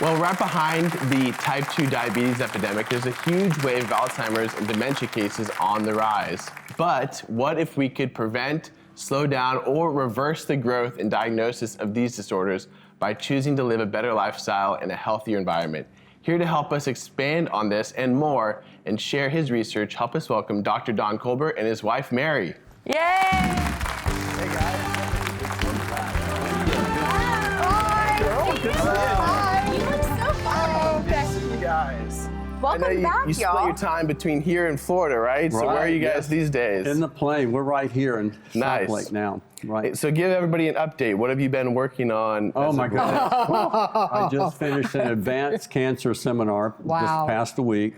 Well, right behind the type 2 diabetes epidemic, there's a huge wave of Alzheimer's and dementia cases on the rise. But what if we could prevent, slow down, or reverse the growth and diagnosis of these disorders by choosing to live a better lifestyle in a healthier environment? Here to help us expand on this and more and share his research, help us welcome Dr. Don Colbert and his wife, Mary. Yay! Hey, guys. Guys. Welcome back, you split your time between here and Florida, right? So where are you guys these days? In the plane. We're right here in Nice. South Lake now. Right. So give everybody an update. What have you been working on? Oh my God. I just finished an advanced cancer seminar this past week.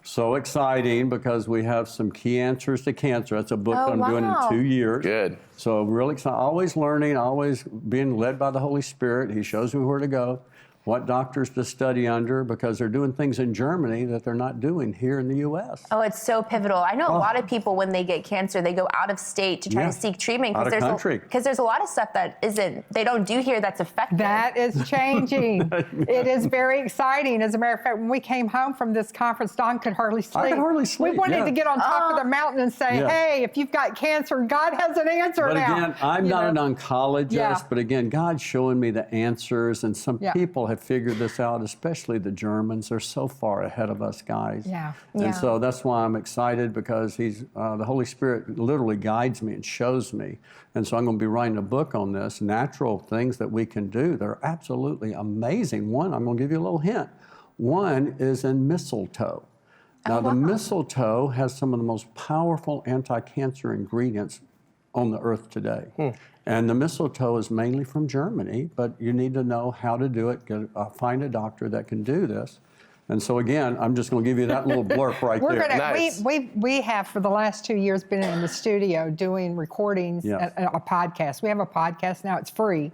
So exciting because we have some key answers to cancer. That's a book I'm doing in 2 years. Good. So really excited. Always learning, always being led by the Holy Spirit. He shows me where to go, what doctors to study under, because they're doing things in Germany that they're not doing here in the U.S. Oh, it's so pivotal. I know a lot of people, when they get cancer, they go out of state to try to seek treatment because there's a lot of stuff that they don't do here that's effective. That is changing. It is very exciting. As a matter of fact, when we came home from this conference, Don could hardly sleep. I could hardly sleep. We wanted to get on top of the mountain and say, hey, if you've got cancer, God has an answer now. But again, I'm not an oncologist, but again, God's showing me the answers, and some people have figured this out, especially the Germans. They're so far ahead of us, guys. And so that's why I'm excited, because the Holy Spirit literally guides me and shows me. And so I'm going to be writing a book on this, natural things that we can do. They're absolutely amazing. One, I'm going to give you a little hint. One is in mistletoe. Now, the mistletoe has some of the most powerful anti-cancer ingredients on the earth today. And the mistletoe is mainly from Germany, but you need to know how to do it, find a doctor that can do this. And so again, I'm just going to give you that little blurb right there. Nice. We have, for the last 2 years, been in the studio doing recordings, a podcast. We have a podcast now, it's free.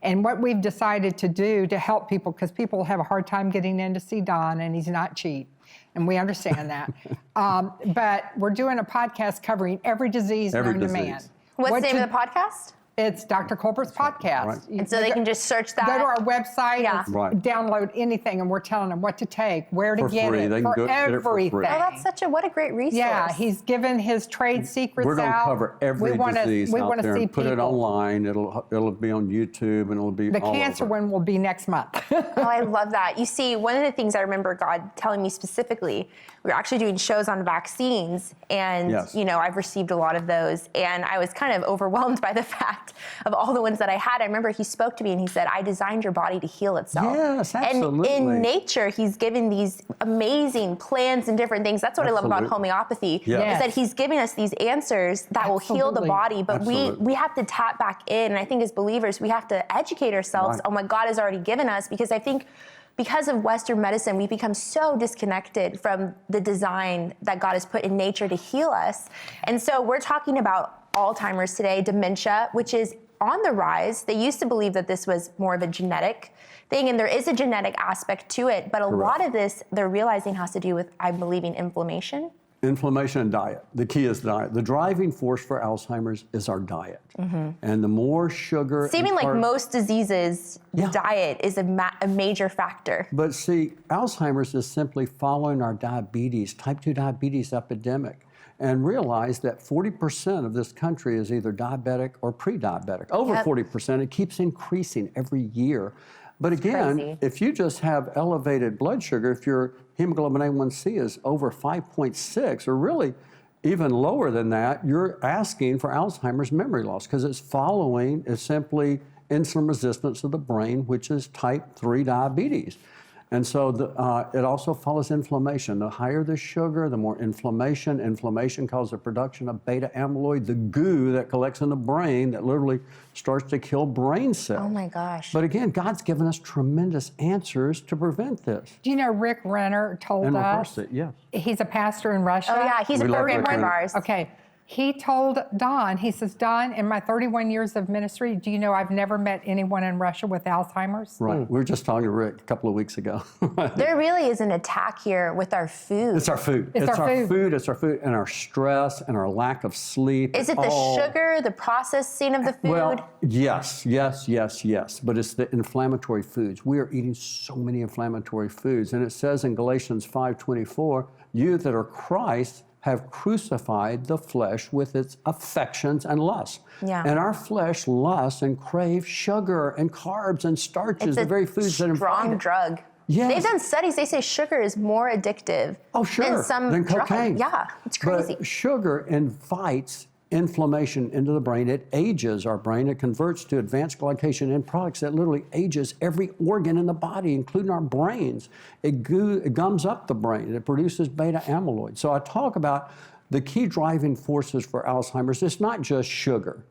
And what we've decided to do to help people, because people have a hard time getting in to see Don, and he's not cheap. And we understand that. But we're doing a podcast covering every disease known to man. What's the name of the podcast? It's Dr. Colbert's podcast. Right. And so they can just search that. Go to our website and download anything, and we're telling them what to take, where to get it, for everything. Oh, that's what a great resource. Yeah, he's given his trade secrets We're going to cover every disease out there and put it online. It'll be on YouTube, and it'll be the all cancer over. one will be next month. Oh, I love that. You see, one of the things I remember God telling me specifically, we were actually doing shows on vaccines, and I've received a lot of those, and I was kind of overwhelmed by the fact of all the ones that I had. I remember he spoke to me and he said, I designed your body to heal itself. Yes, absolutely. And in nature, he's given these amazing plants and different things. That's what I love about homeopathy, is that he's giving us these answers that will heal the body, but we have to tap back in. And I think as believers, we have to educate ourselves on what God has already given us, because I think because of Western medicine, we've become so disconnected from the design that God has put in nature to heal us. And so we're talking about Alzheimer's today, dementia, which is on the rise. They used to believe that this was more of a genetic thing, and there is a genetic aspect to it, but a lot of this, they're realizing, has to do with, I'm believing, inflammation. Inflammation and diet. The key is diet. The driving force for Alzheimer's is our diet. And the more sugar... Seeming like most diseases, diet is a major factor. But see, Alzheimer's is simply following our diabetes, type 2 diabetes epidemic. And realize that 40% of this country is either diabetic or pre-diabetic. Over 40%. It keeps increasing every year. But again, if you just have elevated blood sugar, if your hemoglobin A1C is over 5.6, or really even lower than that, you're asking for Alzheimer's memory loss, because it's simply insulin resistance of the brain, which is type 3 diabetes. And so it also follows inflammation. The higher the sugar, the more inflammation. Inflammation causes the production of beta amyloid, the goo that collects in the brain that literally starts to kill brain cells. Oh my gosh. But again, God's given us tremendous answers to prevent this. Do you know Rick Renner told us? Yes. He's a pastor in Russia. Oh yeah, he's a program friend of ours. Okay. he told Don, he says, Don, in my 31 years of ministry, do you know I've never met anyone in Russia with Alzheimer's? Right. We were just talking to Rick a couple of weeks ago. There really is an attack here with our food. It's our food. It's our food. It's our food and our stress and our lack of sleep. Is it the sugar, the processing of the food? Well, yes. But it's the inflammatory foods. We are eating so many inflammatory foods. And it says in Galatians 5:24, you that are Christ have crucified the flesh with its affections and lusts. Yeah. And our flesh lusts and craves sugar and carbs and starches, the very foods that invite strong drug. Yes. They've done studies. They say sugar is more addictive than cocaine. Yeah, it's crazy. But sugar invites inflammation into the brain. It ages our brain. It converts to advanced glycation end products that literally ages every organ in the body, including our brains. It gums up the brain. It produces beta amyloid. So I talk about the key driving forces for Alzheimer's. It's not just sugar.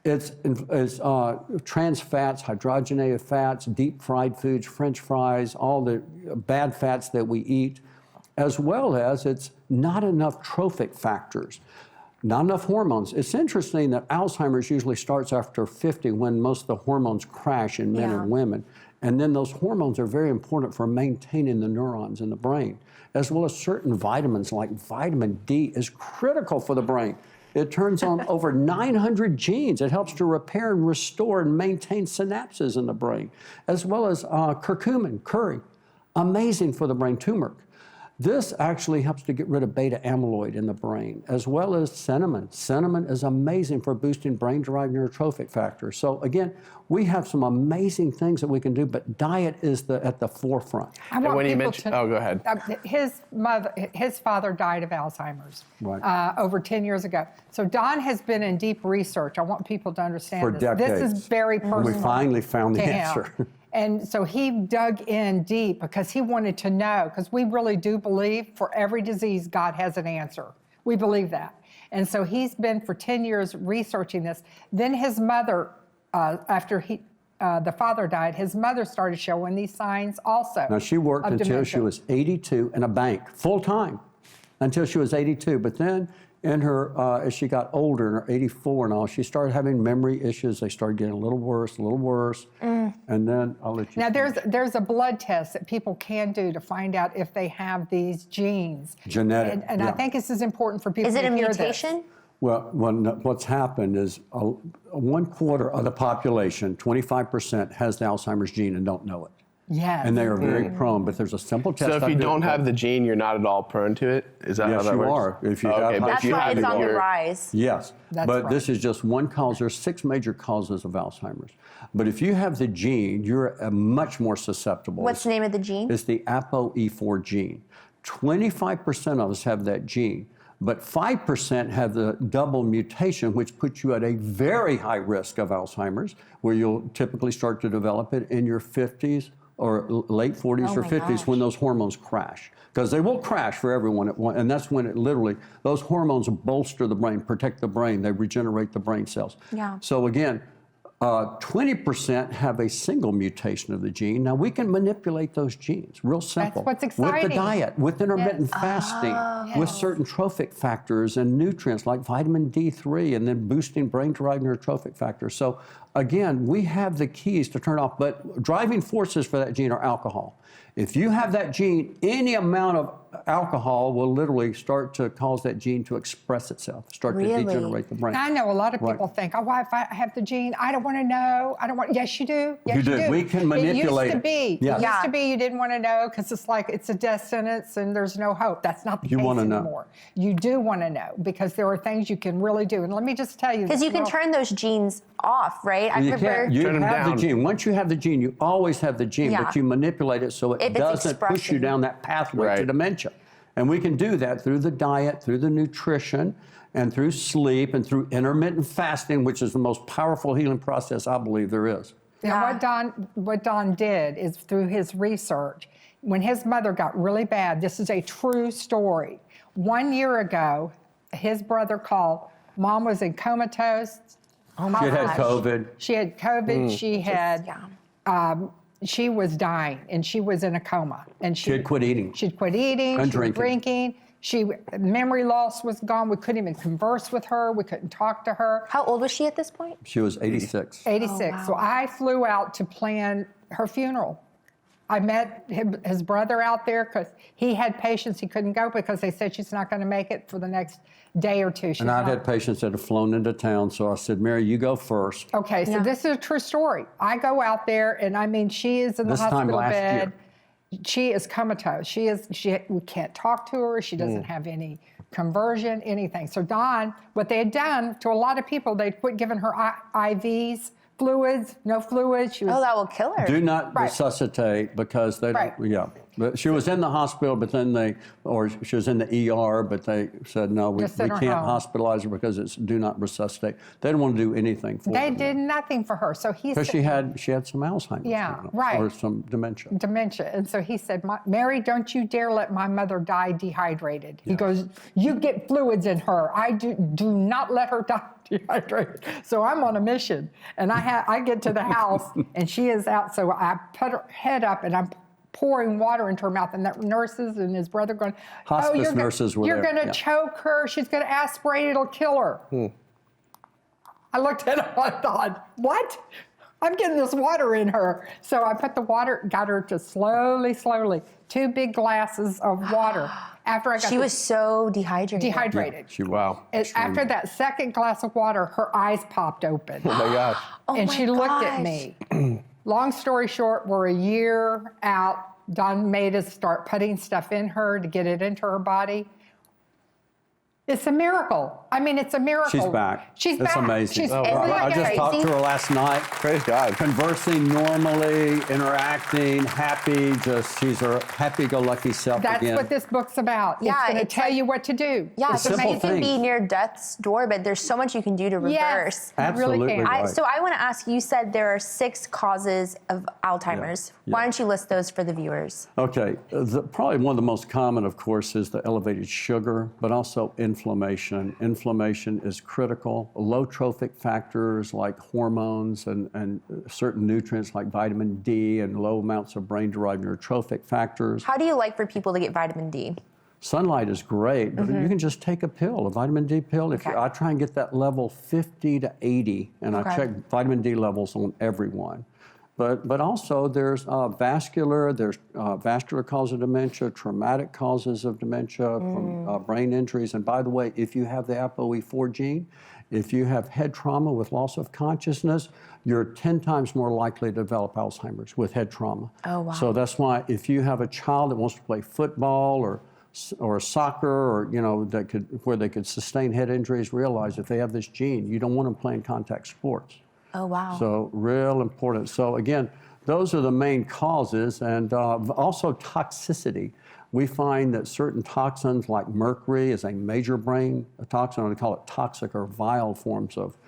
It's trans fats, hydrogenated fats, deep fried foods, French fries, all the bad fats that we eat, as well as it's not enough trophic factors. Not enough hormones. It's interesting that Alzheimer's usually starts after 50 when most of the hormones crash in men and women. And then those hormones are very important for maintaining the neurons in the brain, as well as certain vitamins like vitamin D is critical for the brain. It turns on over 900 genes. It helps to repair and restore and maintain synapses in the brain, as well as curcumin, curry, amazing for the brain, turmeric. This actually helps to get rid of beta amyloid in the brain, as well as cinnamon. Cinnamon is amazing for boosting brain-derived neurotrophic factors. So again, we have some amazing things that we can do, but diet is at the forefront. And when you mentioned, go ahead. His father died of Alzheimer's over 10 years ago. So Don has been in deep research. I want people to understand For this. decades. This is very personal. We finally found the answer. And so he dug in deep because he wanted to know, because we really do believe for every disease, God has an answer. We believe that. And so he's been for 10 years researching this. Then his mother, after the father died, his mother started showing these signs also. Now she worked until she was 82 in a bank, full time, until she was 82. But then in her, as she got older, in her 84 and all, she started having memory issues. They started getting a little worse. And then I'll let you. Now there's a blood test that people can do to find out if they have these genes. Genetic. And I think this is important for people to hear this. Is it a mutation? Well, what's happened is 1/4 of the population, 25%, has the Alzheimer's gene and don't know it. Yes. And they are very prone, but there's a simple test. So if you don't have the gene, you're not at all prone to it? Is that how that works? Yes, you are. If you have That's why it's on the rise. Yes, but right. this is just one cause. There's 6 major causes of Alzheimer's. But if you have the gene, you're much more susceptible. What's the name of the gene? It's the ApoE4 gene. 25% of us have that gene, but 5% have the double mutation, which puts you at a very high risk of Alzheimer's, where you'll typically start to develop it in your 50s or late 40s or 50s when those hormones crash. Because they will crash for everyone at once, and that's when it literally, those hormones bolster the brain, protect the brain, they regenerate the brain cells. Yeah. So again, 20% have a single mutation of the gene. Now we can manipulate those genes, real simple. That's what's exciting. With the diet, with intermittent fasting, with certain trophic factors and nutrients like vitamin D3, and then boosting brain-derived neurotrophic factors. So again, we have the keys to turn off, but driving forces for that gene are alcohol. If you have that gene, any amount of alcohol will literally start to cause that gene to express itself, start to degenerate the brain. I know a lot of people think, oh, well, if I have the gene, I don't want to know. Yes, you do. Yes, you do. We can manipulate it. Used to be. Yes. It used to be you didn't want to know because it's like it's a death sentence and there's no hope. That's not the case anymore. You do want to know because there are things you can really do. And let me just tell you. Because you can turn those genes off, right? You have the gene. Once you have the gene, you always have the gene, but you manipulate it so it doesn't push you down that pathway to dementia. And we can do that through the diet, through the nutrition, and through sleep, and through intermittent fasting, which is the most powerful healing process I believe there is. Now, what Don did is through his research, when his mother got really bad, this is a true story. 1 year ago, his brother called. Mom was in comatose. She had COVID. She had COVID. She had. She was dying, and she was in a coma. And she had quit eating. She'd quit eating. And she was drinking. Memory loss was gone. We couldn't even converse with her. We couldn't talk to her. How old was she at this point? She was 86. 86. Oh, wow. So I flew out to plan her funeral. I met his brother out there because he had patients. He couldn't go because they said she's not going to make it for the next day or two. And I've had patients that have flown into town, so I said, Mary, you go first. Okay, so this is a true story. I go out there, and I mean, she is in the hospital bed. She is comatose. We can't talk to her. She doesn't have any conversion, anything. So Don, what they had done to a lot of people, they'd quit giving her IVs, fluids, no fluids. That will kill her. Do not resuscitate because they don't, But she was in the hospital, but then she was in the ER, but they said, no, we can't hospitalize her because it's do not resuscitate. They didn't want to do anything for her. They did nothing for her. So he said. Because she had some Alzheimer's. Or some dementia. Dementia. And so he said, Mary, don't you dare let my mother die dehydrated. He goes, you get fluids in her. I do not let her die dehydrated. So I'm on a mission. And I get to the house and she is out. So I put her head up and I'm pouring water into her mouth, and that nurses and his brother going, hospice nurses were you're there. going to choke her. She's going to aspirate. It'll kill her. I looked at him. I thought, what? I'm getting this water in her. So I put the water, got her to slowly, 2 big glasses of water. After I got she was so dehydrated. Wow. After that second glass of water, her eyes popped open. Oh my gosh. And she looked at me. Long story short, we're a year out. Don made us start putting stuff in her to get it into her body. It's a miracle. I mean, it's a miracle. She's back. She's back. It's amazing. I just talked to her last night. Praise God. Conversing normally, interacting, happy, she's her happy-go-lucky self again. That's what this book's about. It's going to tell you what to do. Yeah, it's simple you can be near death's door, but there's so much you can do to reverse. Yes, absolutely really can. right. So I want to ask, you said there are 6 causes of Alzheimer's. Yeah. Why don't you list those for the viewers? Okay. Probably one of the most common, of course, is the elevated sugar, but also inflammation. Inflammation is critical. Low trophic factors like hormones and certain nutrients like vitamin D and low amounts of brain-derived neurotrophic factors. How do you like for people to get vitamin D? Sunlight is great, but you can just take a pill, a vitamin D pill. I try and get that level 50 to 80, and I check vitamin D levels on everyone. But also there's vascular cause of dementia, traumatic causes of dementia from brain injuries. And by the way, if you have the ApoE4 gene, if you have head trauma with loss of consciousness, you're 10 times more likely to develop Alzheimer's with head trauma. Oh, wow. So that's why if you have a child that wants to play football or soccer or, where they could sustain head injuries, realize if they have this gene, you don't want them playing contact sports. Oh, wow. So real important. So again, those are the main causes, and also toxicity. We find that certain toxins like mercury is a major brain toxin, and they call it toxic or vile forms of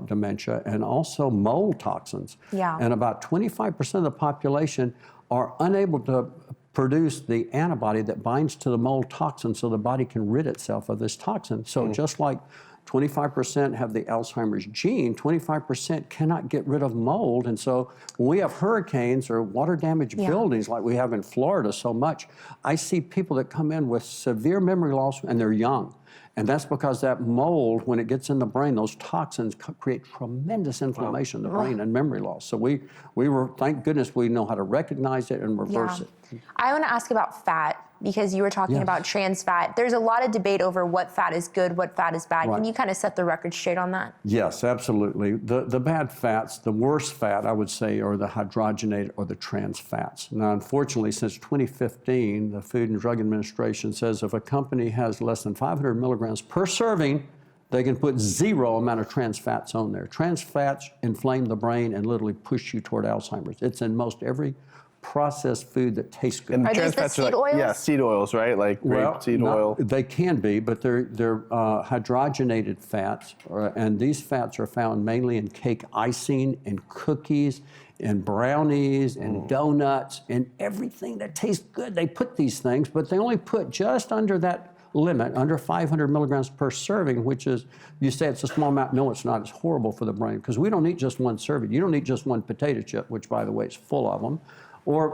dementia, and also mold toxins. Yeah. And about 25% of the population are unable to produce the antibody that binds to the mold toxin so the body can rid itself of this toxin. So just like 25% have the Alzheimer's gene, 25% cannot get rid of mold. And so when we have hurricanes or water damaged buildings like we have in Florida so much, I see people that come in with severe memory loss and they're young. And that's because that mold, when it gets in the brain, those toxins create tremendous inflammation in the brain and memory loss. So we were, thank goodness we know how to recognize it and reverse it. I want to ask about fat, because you were talking about trans fat. There's a lot of debate over what fat is good, what fat is bad. Can you kind of set the record straight on that? Yes, absolutely. The bad fats, the worst fat, I would say, are the hydrogenated or the trans fats. Now, unfortunately, since 2015, the Food and Drug Administration says if a company has less than 500 milligrams per serving, they can put 0 amount of trans fats on there. Trans fats inflame the brain and literally push you toward Alzheimer's. It's in most every processed food that tastes good. And Are these the seed oils? Yeah, seed oils, right? Like grapeseed oil. They can be, but they're hydrogenated fats, and these fats are found mainly in cake icing and cookies and brownies and donuts and everything that tastes good. They put these things, but they only put just under that limit, under 500 milligrams per serving, which is, you say it's a small amount. No, it's not. It's horrible for the brain because we don't eat just one serving. You don't eat just one potato chip, which, by the way, is full of them. Or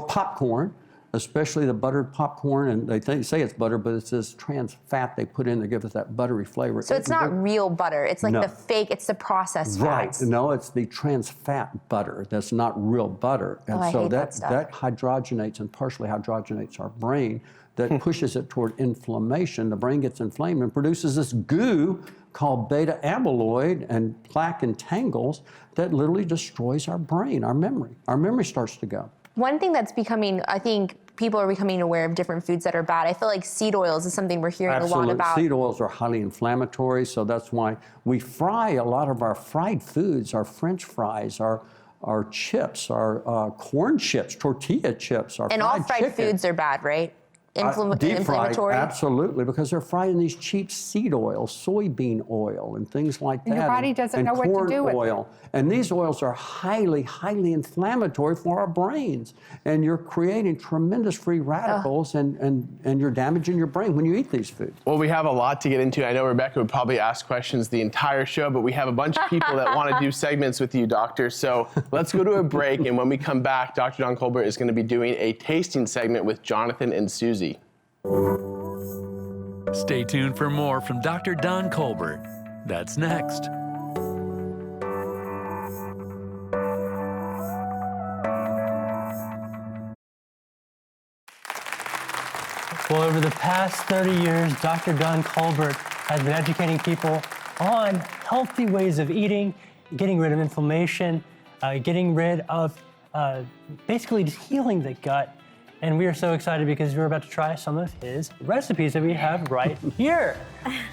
popcorn. especially the buttered popcorn, and they say it's butter, but it's this trans fat they put in to give it that buttery flavor. So it's not real butter. It's like the fake, it's the processed fats. Right. No, it's the trans fat butter. That's not real butter. And I so hate that stuff. that hydrogenates and partially hydrogenates our brain, that pushes it toward inflammation. The brain gets inflamed and produces this goo called beta amyloid and plaque and tangles that literally destroys our brain, our memory. Our memory starts to go. One thing that's becoming, I think people are becoming aware of different foods that are bad. I feel like seed oils is something we're hearing a lot about. Seed oils are highly inflammatory, so that's why we fry a lot of our fried foods, our French fries, our chips, our corn chips, tortilla chips, our and all fried foods are bad, right? Deep Inflammatory? fried, absolutely, because they're fried in these cheap seed oils, soybean oil, and things like that. And your body doesn't know what to do with it. oil. And these oils are highly, highly inflammatory for our brains. And you're creating tremendous free radicals, and you're damaging your brain when you eat these foods. Well, we have a lot to get into. I know Rebecca would probably ask questions the entire show, but we have a bunch of people that want to do segments with you, Doctor. So let's go to a break, and when we come back, Dr. Don Colbert is going to be doing a tasting segment with Jonathan and Susie. Stay tuned for more from Dr. Don Colbert. That's next. Well, over the past 30 years, Dr. Don Colbert has been educating people on healthy ways of eating, getting rid of inflammation, getting rid of basically just healing the gut. And we are so excited because we're about to try some of his recipes that we have right here.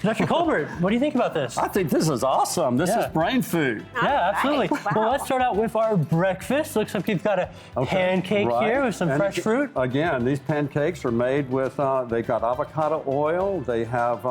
Dr. Colbert, what do you think about this? I think this is awesome. This is brain food. Yeah, absolutely. Wow. Well, let's start out with our breakfast. Looks like we've got a pancake here with some fresh fruit. Again, these pancakes are made with, they've got avocado oil. They have,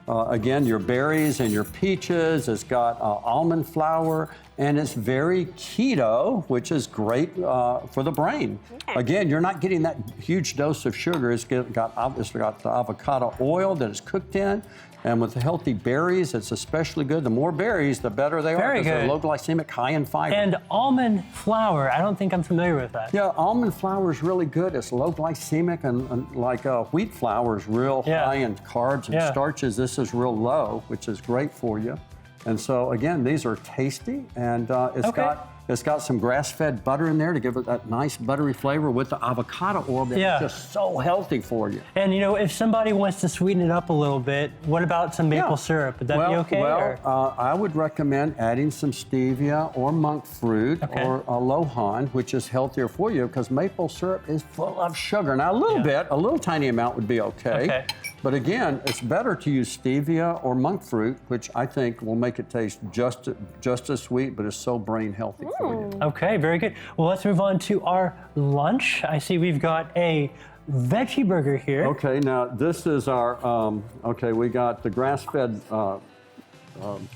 again, your berries and your peaches. It's got almond flour. And it's very keto, which is great for the brain. Okay. Again, you're not getting that huge dose of sugar. It's got the avocado oil that is cooked in. And with the healthy berries, it's especially good. The more berries, the better they are, because they're low glycemic, high in fiber. And almond flour, I don't think I'm familiar with that. Yeah, almond flour is really good. It's low glycemic, and like wheat flour is real high in carbs and starches. This is real low, which is great for you. And so, again, these are tasty, and it's got some grass-fed butter in there to give it that nice buttery flavor with the avocado oil that's just so healthy for you. And, you know, if somebody wants to sweeten it up a little bit, what about some maple syrup? Would that be okay? Well, I would recommend adding some stevia or monk fruit or alohan, which is healthier for you, because maple syrup is full of sugar. Now, a little tiny amount would be okay. But again, it's better to use stevia or monk fruit, which I think will make it taste just as sweet, but is so brain healthy for you. Okay, very good. Well, let's move on to our lunch. I see we've got a veggie burger here. Okay, now this is our, we got the grass-fed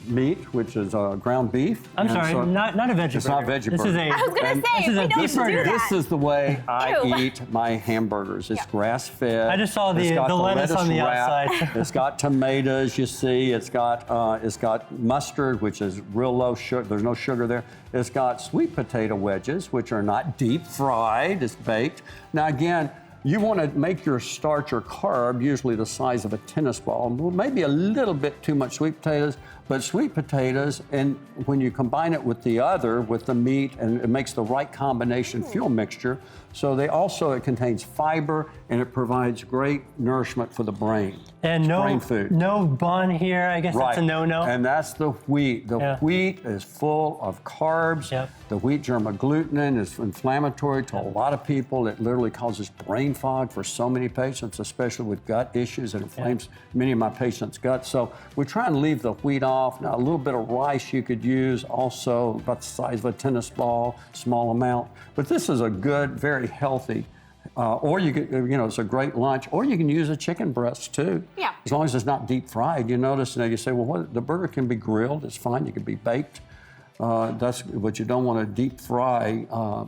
meat, which is ground beef. I'm sorry, not a veggie burger. It's not veggie burger. I was going to say, this is a beef burger. This is the way I eat my hamburgers. It's grass-fed. I just saw the lettuce on the outside. It's got tomatoes, you see. It's got mustard, which is real low sugar. There's no sugar there. It's got sweet potato wedges, which are not deep fried. It's baked. Now, again, you want to make your starch or carb usually the size of a tennis ball. Maybe a little bit too much sweet potatoes, but sweet potatoes, and when you combine it with the meat, and it makes the right combination fuel mixture. So it contains fiber, and it provides great nourishment for the brain. And brain food. No bun here. I guess that's a no-no. And that's the wheat. The wheat is full of carbs. The wheat germ agglutinin is inflammatory to a lot of people. It literally causes brain fog for so many patients, especially with gut issues. It inflames many of my patients' guts. So we try and leave the wheat off. Now, a little bit of rice you could use, also about the size of a tennis ball, small amount. But this is a good, very healthy, or you could, it's a great lunch, or you can use a chicken breast too. Yeah. As long as it's not deep fried. You notice, you say, well, the burger can be grilled. It's fine. You can be baked. But you don't want to deep fry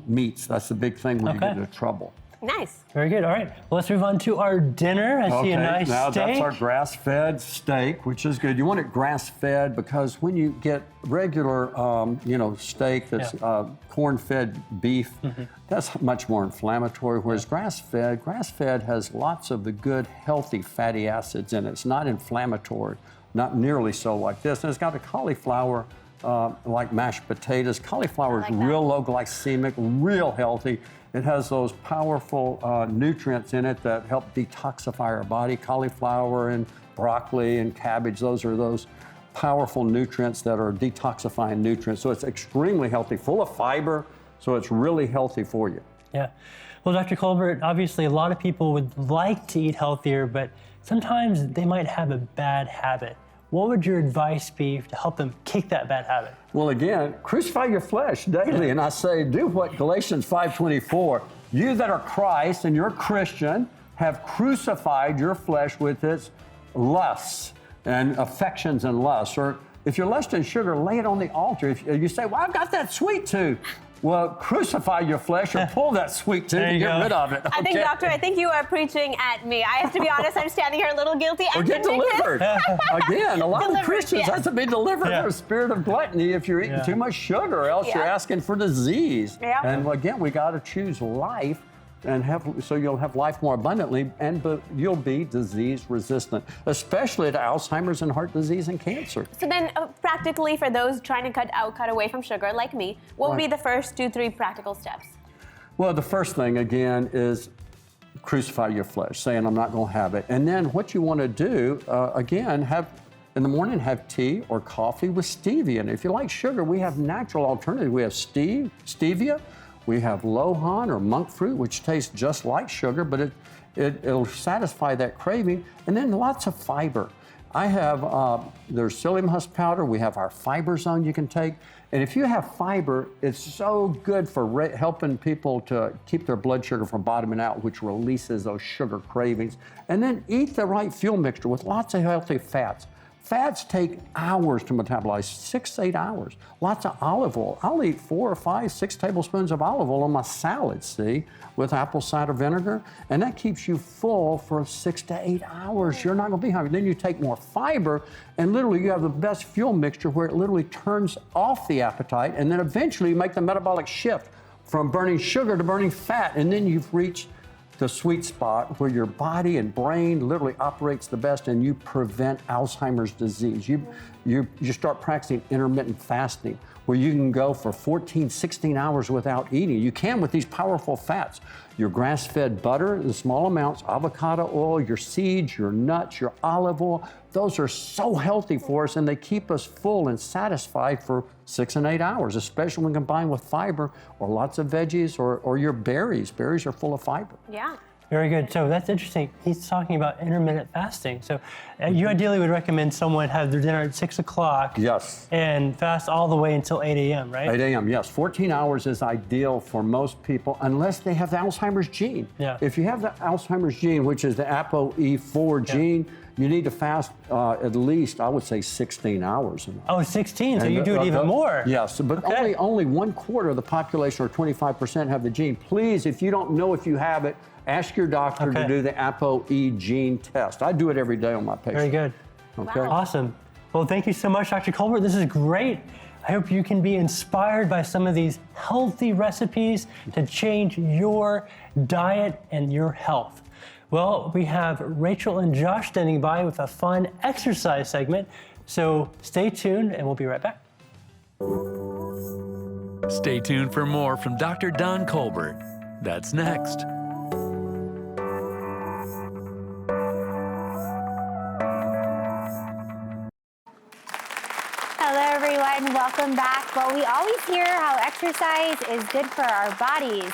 meats. That's the big thing when you get into trouble. Nice. Very good. All right. Well, let's move on to our dinner. I see a nice now steak. that's our grass-fed steak, which is good. You want it grass-fed because when you get regular, steak that's corn-fed beef, that's much more inflammatory. Whereas grass-fed has lots of the good, healthy fatty acids in it. It's not inflammatory, not nearly so like this. And it's got a cauliflower. Like mashed potatoes. Cauliflower is real low glycemic, real healthy. It has those powerful nutrients in it that help detoxify our body. Cauliflower and broccoli and cabbage, those are those powerful nutrients that are detoxifying nutrients. So it's extremely healthy, full of fiber, so it's really healthy for you. Yeah. Well, Dr. Colbert, obviously a lot of people would like to eat healthier, but sometimes they might have a bad habit. What would your advice be to help them kick that bad habit? Well, again, crucify your flesh daily. And I say, do what Galatians 5:24, you that are Christ and you're Christian have crucified your flesh with its lusts and affections and lusts. Or if you're lusting sugar, lay it on the altar. If you say, well, I've got that sweet tooth. Well, crucify your flesh or pull that sweet tooth and get rid of it. Okay? I think, Doctor, you are preaching at me. I have to be honest, I'm standing here a little guilty. Or get delivered. Again, a lot of Christians have to be delivered from a spirit of gluttony if you're eating too much sugar, or else you're asking for disease. Yeah. And again, we got to choose life and so you'll have life more abundantly, but you'll be disease resistant, especially to Alzheimer's and heart disease and cancer. So then, practically for those trying to cut away from sugar like me, what would be the first 2-3 practical steps? Well, the first thing again is crucify your flesh, saying I'm not going to have it. And then what you want to do, again, in the morning, have tea or coffee with stevia. And if you like sugar, we have natural alternatives. We have stevia. We have lohan or monk fruit, which tastes just like sugar, but it'll satisfy that craving. And then lots of fiber. I have, there's psyllium husk powder. We have our fiber zone you can take. And if you have fiber, it's so good for helping people to keep their blood sugar from bottoming out, which releases those sugar cravings. And then eat the right fuel mixture with lots of healthy fats. Fats take hours to metabolize, 6 to 8 hours. Lots of olive oil. I'll eat 4 or 5, 6 tablespoons of olive oil on my salad, with apple cider vinegar. And that keeps you full for 6 to 8 hours. You're not gonna be hungry. Then you take more fiber, and literally you have the best fuel mixture where it literally turns off the appetite, and then eventually you make the metabolic shift from burning sugar to burning fat, and then you've reached the sweet spot where your body and brain literally operates the best, and you prevent Alzheimer's disease. You start practicing intermittent fasting, where you can go for 14, 16 hours without eating. You can with these powerful fats. Your grass-fed butter in small amounts, avocado oil, your seeds, your nuts, your olive oil, those are so healthy for us, and they keep us full and satisfied for 6 and 8 hours, especially when combined with fiber or lots of veggies or your berries. Berries are full of fiber. Yeah. Very good. So that's interesting. He's talking about intermittent fasting. So you ideally would recommend someone have their dinner at 6 o'clock. Yes. And fast all the way until 8 a.m., right? 8 a.m., yes. 14 hours is ideal for most people, unless they have the Alzheimer's gene. Yeah. If you have the Alzheimer's gene, which is the ApoE4 gene, you need to fast at least, I would say, 16 hours. Oh, 16, so you do it even more. Yes, but only 1/4 of the population, or 25%, have the gene. Please, if you don't know if you have it, ask your doctor to do the ApoE gene test. I do it every day on my patients. Very good. Okay. Wow. Awesome. Well, thank you so much, Dr. Colbert. This is great. I hope you can be inspired by some of these healthy recipes to change your diet and your health. Well, we have Rachel and Josh standing by with a fun exercise segment. So stay tuned and we'll be right back. Stay tuned for more from Dr. Don Colbert. That's next. Hello, everyone. Welcome back. Well, we always hear how exercise is good for our bodies,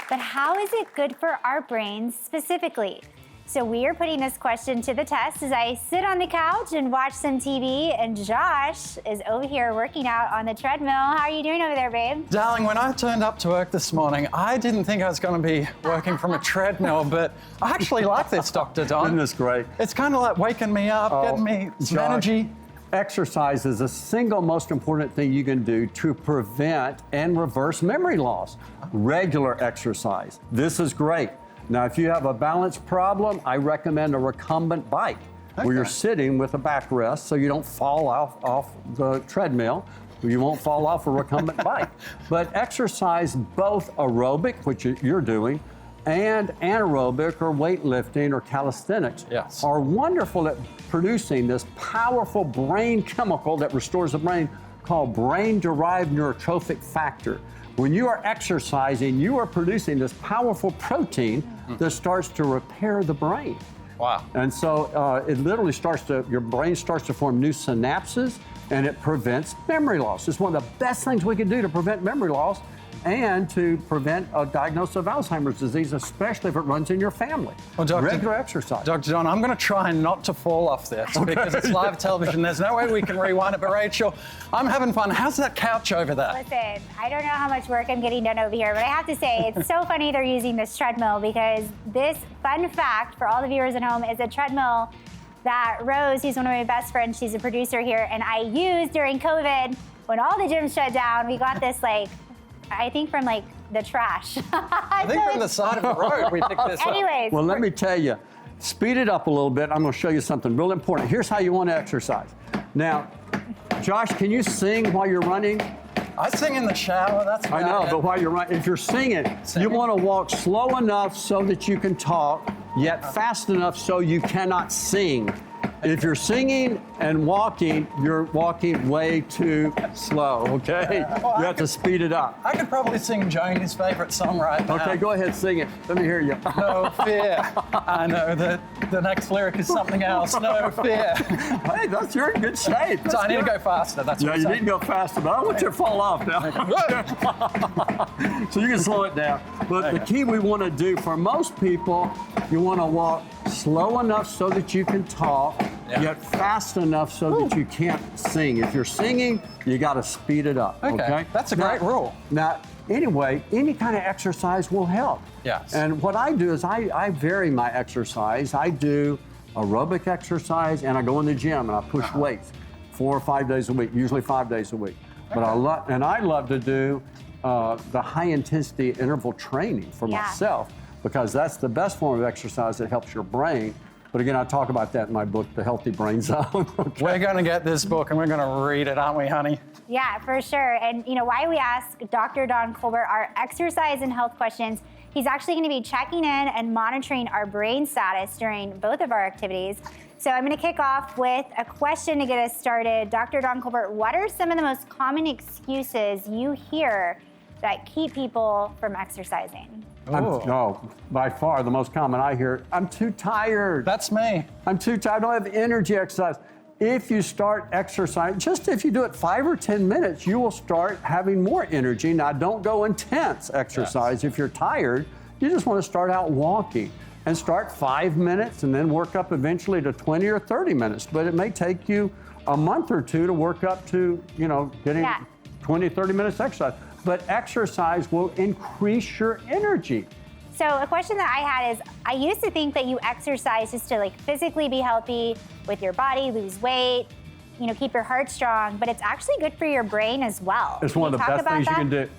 but how is it good for our brains specifically? So we are putting this question to the test as I sit on the couch and watch some TV, and Josh is over here working out on the treadmill. How are you doing over there, babe? Darling, when I turned up to work this morning, I didn't think I was going to be working from a treadmill, but I actually like this, Dr. Don. Isn't this great? It's kind of like waking me up, getting me some energy. Exercise is the single most important thing you can do to prevent and reverse memory loss. Regular exercise. This is great. Now, if you have a balance problem, I recommend a recumbent bike where you're sitting with a backrest so you don't fall off the treadmill. You won't fall off a recumbent bike. But exercise, both aerobic, which you're doing, and anaerobic or weightlifting or calisthenics are wonderful at producing this powerful brain chemical that restores the brain called brain-derived neurotrophic factor. When you are exercising, you are producing this powerful protein that starts to repair the brain. Wow. And so it literally your brain starts to form new synapses, and it prevents memory loss. It's one of the best things we can do to prevent memory loss and to prevent a diagnosis of Alzheimer's disease, especially if it runs in your family. Well, Regular exercise. Dr. Don, I'm going to try not to fall off this because it's live television. There's no way we can rewind it. But Rachel, I'm having fun. How's that couch over there? Listen, I don't know how much work I'm getting done over here, but I have to say, it's so funny they're using this treadmill because this fun fact for all the viewers at home is a treadmill that Rose, who's one of my best friends, she's a producer here, and I used during COVID when all the gyms shut down. We got this I think from the trash. I think from the side of the road we picked this up. Anyways. Well, let me tell you, speed it up a little bit. I'm going to show you something real important. Here's how you want to exercise. Now, Josh, can you sing while you're running? I sing in the shower, that's I know, but while you're running, if you're singing, you want to walk slow enough so that you can talk, yet fast enough so you cannot sing. If you're singing and walking, you're walking way too slow, okay? Well, you have to speed it up. I could probably sing Joni's favorite song right now. Okay, go ahead, sing it. Let me hear you. No fear. I know that the next lyric is something else. No fear. Hey, you're in good shape. So I need to go faster. That's what you need to go faster, but I don't want you to fall off now. So you can slow it down. But the key we want to do for most people, you want to walk slow enough so that you can talk, yet fast enough so that you can't sing. If you're singing, you got to speed it up. Okay? That's a great rule. Now, anyway, any kind of exercise will help. Yes. And what I do is I vary my exercise. I do aerobic exercise, and I go in the gym and I push weights 4 or 5 days a week, usually 5 days a week. But I love to do the high intensity interval training for myself, because that's the best form of exercise that helps your brain. But again, I talk about that in my book, The Healthy Brain Zone. We're going to get this book and we're going to read it, aren't we, honey? Yeah, for sure. And why we ask Dr. Don Colbert our exercise and health questions, he's actually going to be checking in and monitoring our brain status during both of our activities. So I'm going to kick off with a question to get us started. Dr. Don Colbert, what are some of the most common excuses you hear that keep people from exercising? By far the most common I hear, I'm too tired. That's me. I'm too tired, I don't have energy to exercise. If you start exercising, just if you do it 5 or 10 minutes, you will start having more energy. Now, don't go intense exercise. If you're tired, you just want to start out walking and start 5 minutes and then work up eventually to 20 or 30 minutes. But it may take you a month or two to work up to, getting 20, 30 minutes exercise. But exercise will increase your energy. So a question that I had is, I used to think that you exercise just to physically be healthy with your body, lose weight, keep your heart strong, but it's actually good for your brain as well. It's one of the best things you can do.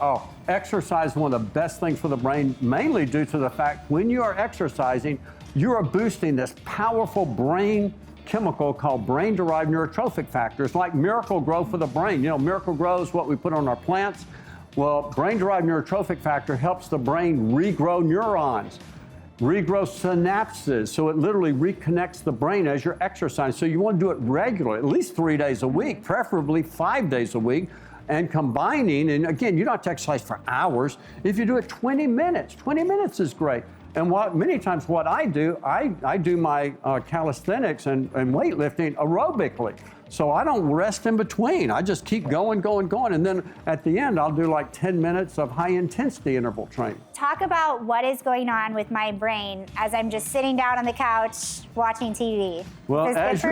Exercise is one of the best things for the brain, mainly due to the fact when you are exercising, you are boosting this powerful brain chemical called brain-derived neurotrophic factor. It's like Miracle Grow for the brain. Miracle Grow is what we put on our plants. Well, brain-derived neurotrophic factor helps the brain regrow neurons, regrow synapses, so it literally reconnects the brain as you're exercising. So you want to do it regularly, at least 3 days a week, preferably 5 days a week, and combining, and again, you don't have to exercise for hours. If you do it 20 minutes is great. And many times what I do, I do my calisthenics and weightlifting aerobically. So I don't rest in between. I just keep going. And then at the end, I'll do 10 minutes of high intensity interval training. Talk about what is going on with my brain as I'm just sitting down on the couch watching TV. Well, as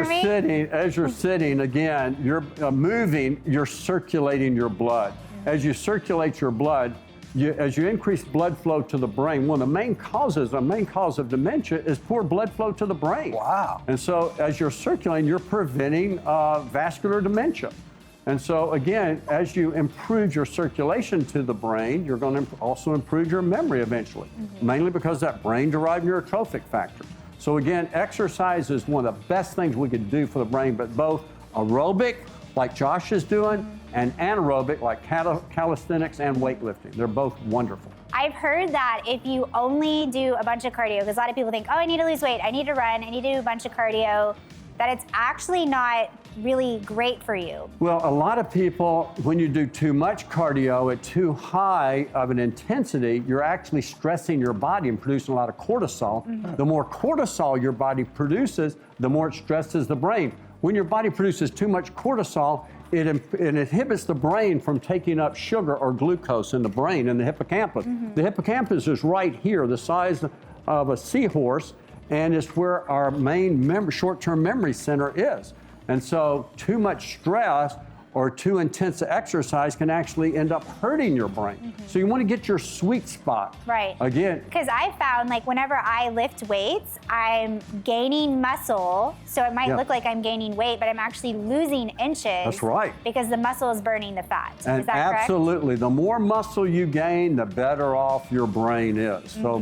you're sitting, again, you're moving, you're circulating your blood. As you circulate your blood, as you increase blood flow to the brain, one of the main cause of dementia is poor blood flow to the brain. Wow. And so as you're circulating, you're preventing vascular dementia. And so again, as you improve your circulation to the brain, you're going to also improve your memory eventually, mainly because that brain-derived neurotrophic factor. So again, exercise is one of the best things we could do for the brain, but both aerobic, like Josh is doing, and anaerobic, like calisthenics and weightlifting. They're both wonderful. I've heard that if you only do a bunch of cardio, because a lot of people think, oh, I need to lose weight, I need to run, I need to do a bunch of cardio, that it's actually not really great for you. Well, a lot of people, when you do too much cardio at too high of an intensity, you're actually stressing your body and producing a lot of cortisol. The more cortisol your body produces, the more it stresses the brain. When your body produces too much cortisol, it inhibits the brain from taking up sugar or glucose in the brain, in the hippocampus. The hippocampus is right here, the size of a seahorse, and it's where our main short-term memory center is. And so too much stress or too intense exercise can actually end up hurting your brain. So you want to get your sweet spot. Right. Again. Because I found, like, whenever I lift weights, I'm gaining muscle. So it might look like I'm gaining weight, but I'm actually losing inches. That's right. Because the muscle is burning the fat. And is that absolutely. The more muscle you gain, the better off your brain is. So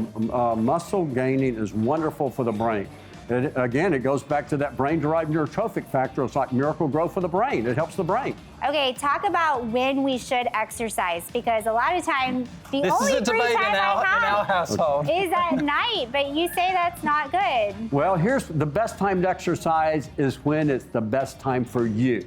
muscle gaining is wonderful for the brain. Again, it goes back to that brain-derived neurotrophic factor. It's like miracle growth for the brain. It helps the brain. Okay, talk about when we should exercise, because a lot of times the This only is a free debate time in our household. is at night, but you say that's not good. Well, here's the best time to exercise is when it's the best time for you.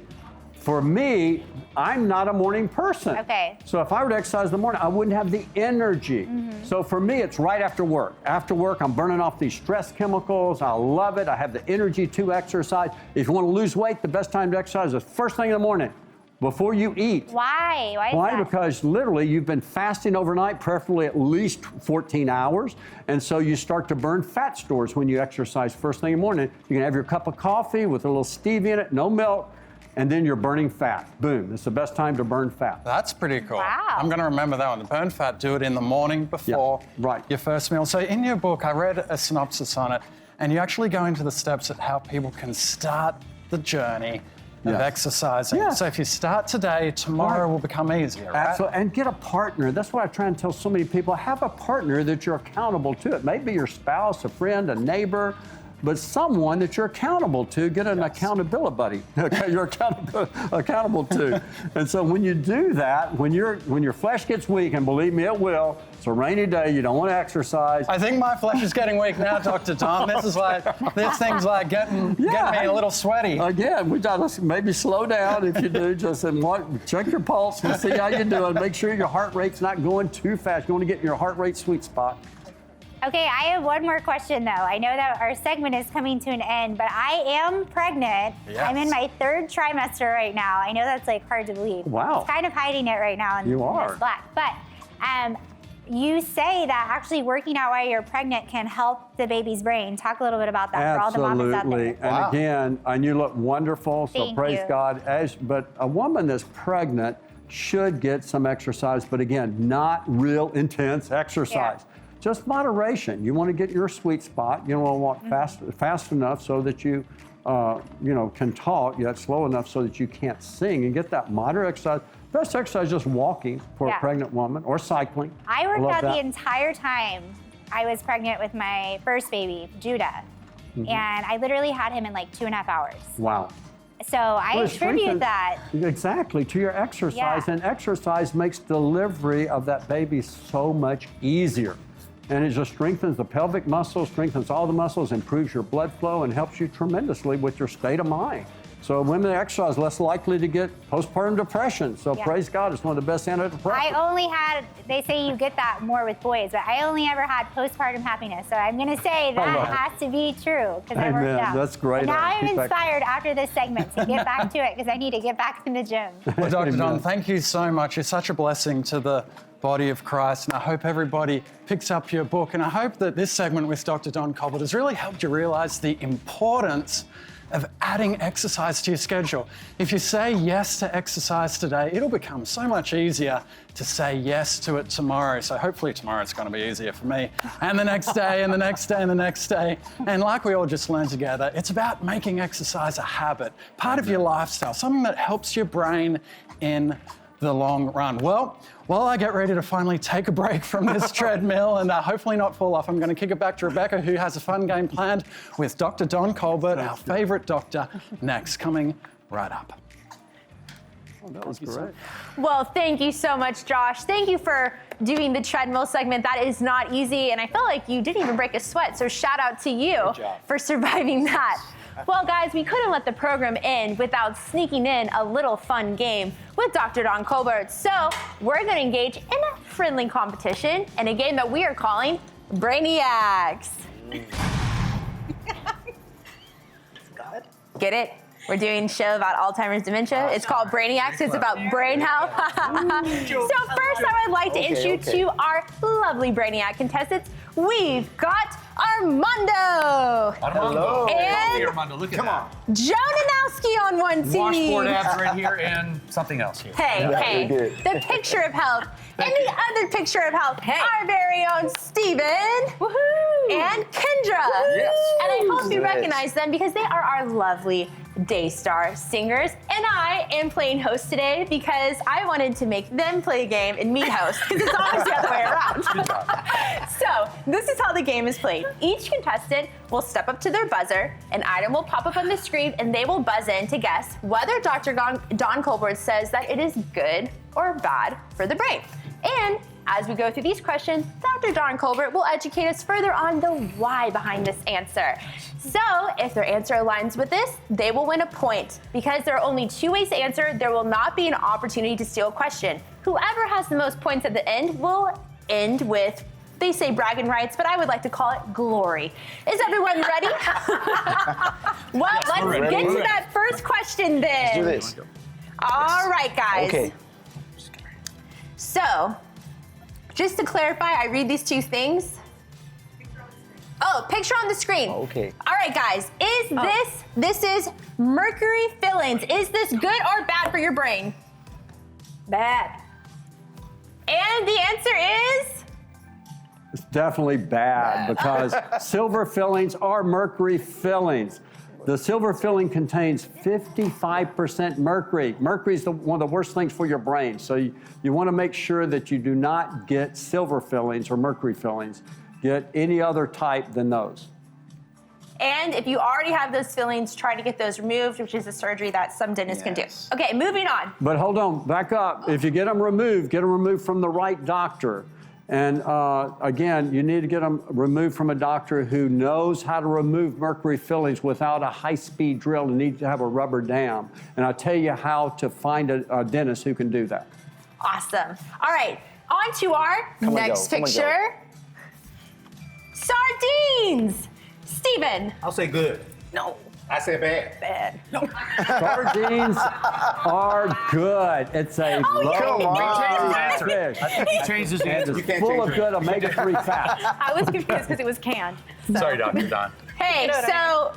For me, I'm not a morning person. Okay. So if I were to exercise in the morning, I wouldn't have the energy. So for me, it's right after work. After work, I'm burning off these stress chemicals. I love it. I have the energy to exercise. If you want to lose weight, the best time to exercise is first thing in the morning, before you eat. Why? Why is that? Because literally you've been fasting overnight, preferably at least 14 hours. And so you start to burn fat stores when you exercise first thing in the morning. You can have your cup of coffee with a little stevia in it, no milk, and then you're burning fat. Boom, it's the best time to burn fat. That's pretty cool. Wow. I'm going to remember that one. The burn fat, do it in the morning before your first meal. So in your book, I read a synopsis on it, and you actually go into the steps of how people can start the journey of exercising. So if you start today, tomorrow will become easier, right? Absolutely, and get a partner. That's what I try and tell so many people. Have a partner that you're accountable to. It may be your spouse, a friend, a neighbor, but someone that you're accountable to. Get an accountability buddy you're accountable to. And so when you do that, when your flesh gets weak, and believe me, it will, it's a rainy day, you don't want to exercise. I think my flesh is getting weak now, Dr. Don. This thing's like getting me a little sweaty. Again, we got to maybe slow down if you do, just check your pulse and see how you're doing. Make sure your heart rate's not going too fast. You want to get in your heart rate sweet spot. Okay, I have one more question though. I know that our segment is coming to an end, but I am pregnant. Yes. I'm in my 3rd trimester right now. I know that's like hard to believe. Wow. It's kind of hiding it right now in this black. But you say that actually working out while you're pregnant can help the baby's brain. Talk a little bit about that for all the mamas out there. Absolutely. And again, and you look wonderful, so praise God. But a woman that's pregnant should get some exercise, but again, not real intense exercise. Just moderation. You want to get your sweet spot. You don't want to walk fast enough so that you, can talk, yet slow enough so that you can't sing, and get that moderate exercise. Best exercise is just walking for a pregnant woman, or cycling. I worked out the entire time I was pregnant with my first baby, Judah, and I literally had him in like 2.5 hours. Wow. So I attribute that. Exactly, to your exercise. And exercise makes delivery of that baby so much easier. And it just strengthens the pelvic muscles, strengthens all the muscles, improves your blood flow, and helps you tremendously with your state of mind. So women that exercise less likely to get postpartum depression. So praise God, it's one of the best antidepressants. They say you get that more with boys, but I only ever had postpartum happiness. So I'm going to say that has to be true, because I worked out. That's great. And now I'm inspired after this segment to get back to it, because I need to get back in the gym. Well, Dr. Don, thank you so much. You're such a blessing to the body of Christ, and I hope everybody picks up your book, and I hope that this segment with Dr. Don Colbert has really helped you realize the importance of adding exercise to your schedule. If you say yes to exercise today, it'll become so much easier to say yes to it tomorrow. So hopefully tomorrow it's going to be easier for me, and the next day, and the next day, and the next day. And like we all just learned together, it's about making exercise a habit, part of your lifestyle, something that helps your brain in the long run. Well, while I get ready to finally take a break from this treadmill and hopefully not fall off, I'm going to kick it back to Rebecca, who has a fun game planned with Dr. Don Colbert, our favorite doctor, next, coming right up. Oh, that was great. Well, thank you so much, Josh. Thank you for doing the treadmill segment. That is not easy, and I feel like you didn't even break a sweat, so shout out to you for surviving that. Well, guys, we couldn't let the program end without sneaking in a little fun game with Dr. Don Colbert. So we're going to engage in a friendly competition and a game that we are calling Brainiacs. Get it? We're doing a show about Alzheimer's dementia. It's called Brainiacs. It's about brain health. So first, I would like to introduce to our lovely Brainiac contestants. We've got Armando. Hello. And Armando, look at that. Joe Nanowski on one team. Washboard abs right here and something else here. Hey, the picture of health. And the other picture of health, our very own Steven. Woohoo! And Kendra. Yes. And I hope you recognize them because they are our lovely Daystar singers. And I am playing host today because I wanted to make them play a game and me host, because it's always the other way around. So this is how the game is played. Each contestant will step up to their buzzer, an item will pop up on the screen, and they will buzz in to guess whether Dr. Don Colbert says that it is good or bad for the brain. And as we go through these questions, Dr. Don Colbert will educate us further on the why behind this answer. So if their answer aligns with this, they will win a point. Because there are only two ways to answer, there will not be an opportunity to steal a question. Whoever has the most points at the end will end with, they say bragging rights, but I would like to call it glory. Is everyone ready? Well, let's get to that first question then. Let's do this. All right, guys. Okay. So, just to clarify, I read these two things. Oh, picture on the screen. Okay. All right, guys. This is mercury fillings. Is this good or bad for your brain? Bad. And the answer is? It's definitely bad because silver fillings are mercury fillings. The silver filling contains 55% mercury. Mercury is one of the worst things for your brain. So you want to make sure that you do not get silver fillings or mercury fillings. Get any other type than those. And if you already have those fillings, try to get those removed, which is a surgery that some dentists can do. Okay, moving on. But hold on, back up. If you get them removed from the right doctor. And again, you need to get them removed from a doctor who knows how to remove mercury fillings without a high-speed drill and need to have a rubber dam. And I'll tell you how to find a dentist who can do that. Awesome. All right, on to our next picture. Sardines. Steven. I'll say good. No. I say bad. Bad. No. Sardines are good. It's a low fish. I think he changed his answer. It's full of good omega-3 fats. I was confused because it was canned. So. Sorry, Dr. Don. Hey, so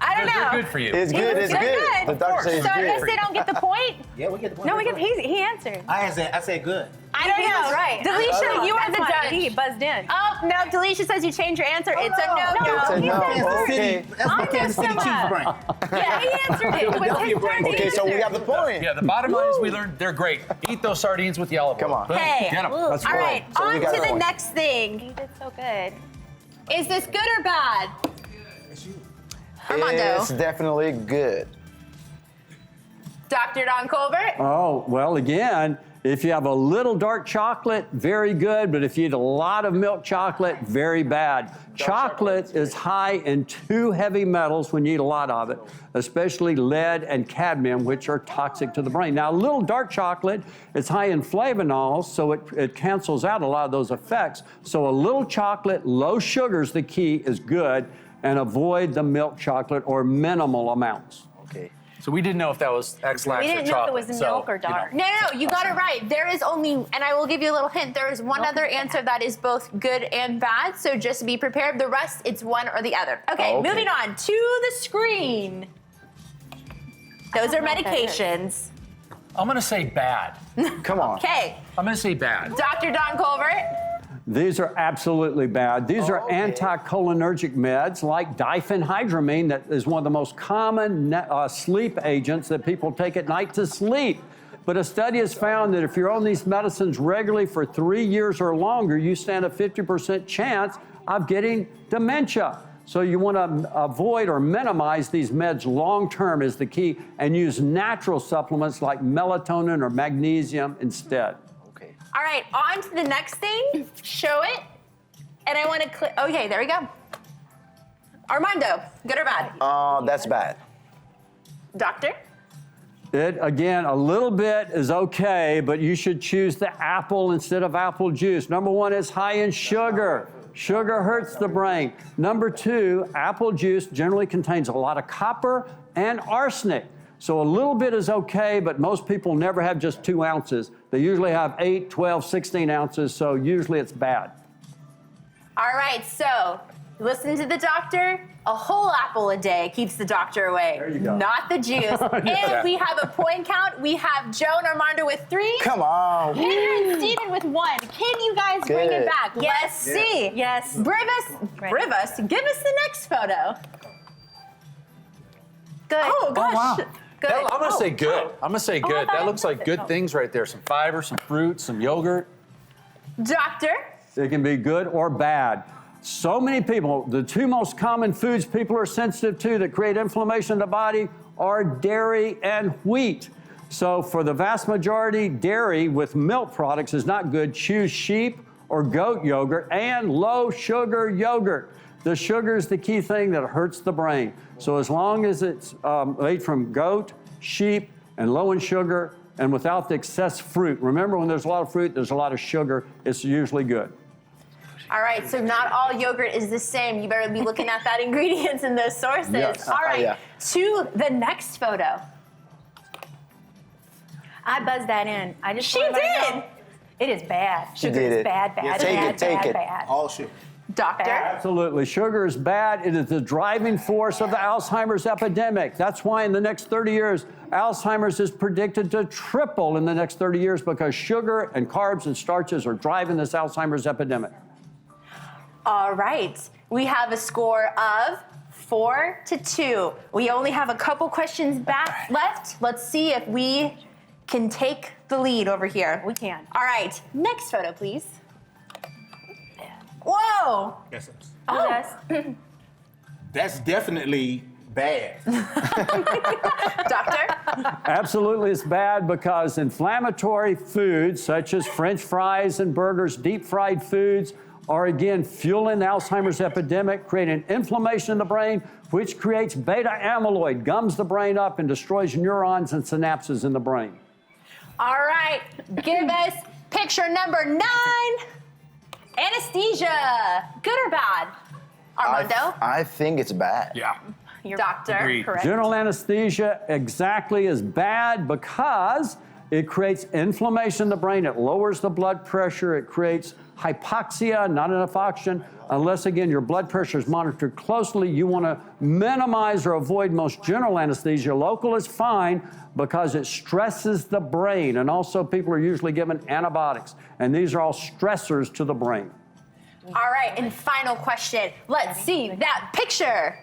I don't know. They're good for you. It's good. It's good. The doctor says it's So I good. guess they don't get the point? Yeah, we get the point. No, we get. He answered. I say good. I don't know. Right. Delisha, you are the judge. He buzzed in. Oh, no, Delisha says you change your answer. It's a no-no. No. Okay. That's my Kansas City Chiefs brain. Yeah, he answered it. It was his turn to Okay, so we answer. have the point. Yeah, the bottom line is we learned they're great. Eat those sardines with yellow. Come on. Boom. Hey. Get 'em. All right, So we on got to the one. next thing. He did so good. Is this good or bad? Armando. It's definitely good. Dr. Don Colbert? Oh, well, again, if you have a little dark chocolate, very good, but if you eat a lot of milk chocolate, very bad. Chocolate is high in two heavy metals when you eat a lot of it, especially lead and cadmium, which are toxic to the brain. Now, a little dark chocolate is high in flavonols, so it cancels out a lot of those effects. So a little chocolate, low sugar's the key, is good, and avoid the milk chocolate or minimal amounts. Okay. So we didn't know if that was X-Lax or chocolate. We didn't know if it was milk or dark. No, you got it right. There is only, and I will give you a little hint, there is one other answer that is both good and bad, so just be prepared. The rest, it's one or the other. Okay, moving on to the screen. Those are medications. I'm going to say bad. Come on. Okay. I'm going to say bad. Dr. Don Colbert. These are absolutely bad. These are anticholinergic meds like diphenhydramine, that is one of the most common sleep agents that people take at night to sleep. But a study has found that if you're on these medicines regularly for 3 years or longer, you stand a 50% chance of getting dementia. So you want to avoid or minimize these meds long-term is the key, and use natural supplements like melatonin or magnesium instead. All right, on to the next thing. Show it. And I want to click. Okay, there we go. Armando, good or bad? That's bad. Doctor? It, again, a little bit is okay, but you should choose the apple instead of apple juice. Number one, it's high in sugar. Sugar hurts the brain. Number two, apple juice generally contains a lot of copper and arsenic. So a little bit is okay, but most people never have just 2 ounces. They usually have 8, 12, 16 ounces, so usually it's bad. All right, so listen to the doctor. A whole apple a day keeps the doctor away. There you go. Not the juice. And we have a point count. We have Joe and Armando with 3. Come on. Andrew and Steven with 1. Can you guys bring it back? Let's see. Yes. Brivus, give us the next photo. Good. Oh, gosh. wow. Good. I'm going to say good. I'm going to say good. That looks like good things right there. Some fiber, some fruit, some yogurt. Doctor? It can be good or bad. So many people, the 2 most common foods people are sensitive to that create inflammation in the body are dairy and wheat. So for the vast majority, dairy with milk products is not good. Choose sheep or goat yogurt and low sugar yogurt. The sugar is the key thing that hurts the brain. So as long as it's made from goat, sheep, and low in sugar, and without the excess fruit. Remember, when there's a lot of fruit, there's a lot of sugar. It's usually good. All right, so not all yogurt is the same. You better be looking at that ingredients and those sources. Yes. All right, to the next photo. I buzzed that in. I just She wanted to did. know. It is bad. Sugar did is it. bad, Yeah, bad, take it. bad. All sugar. Doctor? Absolutely. Sugar is bad. It is the driving force of the Alzheimer's epidemic. That's why in the next 30 years, Alzheimer's is predicted to triple in the next 30 years because sugar and carbs and starches are driving this Alzheimer's epidemic. All right, we have a score of 4-2. We only have a couple questions left. Let's see if we can take the lead over here. We can. All right, next photo, please. Whoa! Yes. Oh, That's definitely bad. Doctor? Absolutely, it's bad because inflammatory foods such as French fries and burgers, deep fried foods, are again fueling the Alzheimer's epidemic, creating inflammation in the brain, which creates beta amyloid, gums the brain up and destroys neurons and synapses in the brain. All right, give us picture number 9. Anesthesia, good or bad? Armando? I think it's bad. Yeah. Doctor? Agreed. Correct. General anesthesia exactly is bad because it creates inflammation in the brain. It lowers the blood pressure. It creates hypoxia, not enough oxygen. Unless, again, your blood pressure is monitored closely, you want to minimize or avoid most general anesthesia. Local is fine because it stresses the brain. And also, people are usually given antibiotics. And these are all stressors to the brain. All right, and final question. Let's see that picture.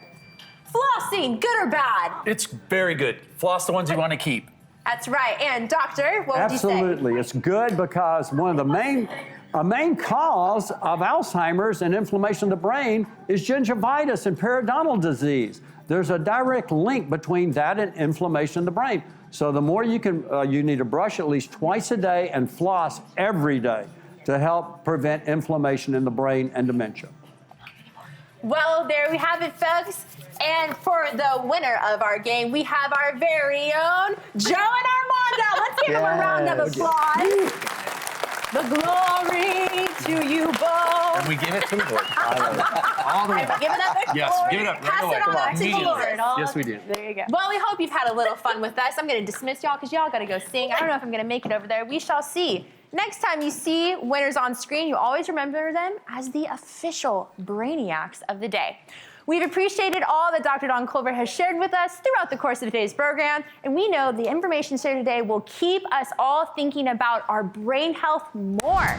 Flossing, good or bad? It's very good. Floss the ones you want to keep. That's right. And doctor, what would you say? Absolutely. It's good because one of the main cause of Alzheimer's and inflammation of the brain is gingivitis and periodontal disease. There's a direct link between that and inflammation of the brain. So the more you can, you need to brush at least twice a day and floss every day to help prevent inflammation in the brain and dementia. Well, there we have it, folks. And for the winner of our game, we have our very own Joe and Armando. Let's give them a round of applause. The glory to you both. And we give it to the Lord. All the way. Give it up. Yes, give it up right Pass away. it on to the Immediately. Lord. Yes, we do. There you go. Well, we hope you've had a little fun with us. I'm going to dismiss y'all because y'all got to go sing. I don't know if I'm going to make it over there. We shall see. Next time you see winners on screen, you always remember them as the official brainiacs of the day. We've appreciated all that Dr. Don Colbert has shared with us throughout the course of today's program, and we know the information shared today will keep us all thinking about our brain health more.